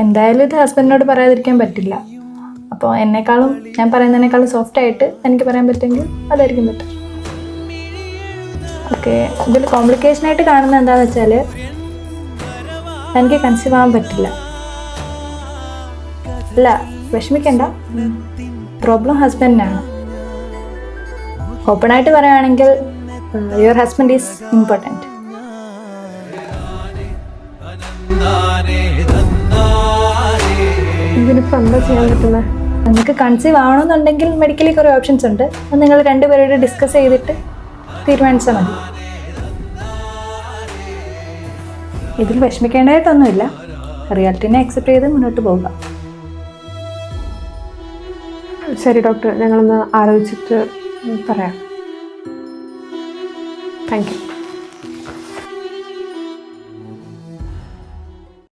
എന്തായാലും ഇത് ഹസ്ബൻഡിനോട് പറയാതിരിക്കാൻ പറ്റില്ല. അപ്പോൾ എന്നെക്കാളും ഞാൻ പറയുന്നതിനേക്കാളും സോഫ്റ്റ് ആയിട്ട് എനിക്ക് പറയാൻ പറ്റുമെങ്കിൽ അതായിരിക്കും ബെറ്റർ. ഓക്കെ, ഇതിൽ കോംപ്ലിക്കേഷനായിട്ട് കാണുന്നത് എന്താണെന്ന് വെച്ചാൽ എനിക്ക് കൺസീവ് ആവാൻ പറ്റില്ല. അല്ല, വിഷമിക്കണ്ട, പ്രോബ്ലം ഹസ്ബൻഡിനാണ്. ഓപ്പണായിട്ട് പറയുകയാണെങ്കിൽ യുവർ ഹസ്ബൻഡ് ഈസ് ഇമ്പോർട്ടൻറ്റ്. ഇതിനിപ്പോൾ എന്താ ചെയ്യാൻ പറ്റുന്നത്? നിങ്ങൾക്ക് കൺസീവ് ആവണമെന്നുണ്ടെങ്കിൽ മെഡിക്കലി കുറേ ഓപ്ഷൻസ് ഉണ്ട്. അത് നിങ്ങൾ രണ്ടുപേരോട് ഡിസ്കസ് ചെയ്തിട്ട് തീരുമാനിച്ചാൽ മതി. ഇതിൽ വിഷമിക്കേണ്ടതായിട്ടൊന്നുമില്ല. റിയാലിറ്റിനെ അക്സെപ്റ്റ് ചെയ്ത് മുന്നോട്ട് പോവുക. ശരി ഡോക്ടർ, ഞങ്ങളൊന്ന് ആലോചിച്ചിട്ട് പറയാം. Thank you.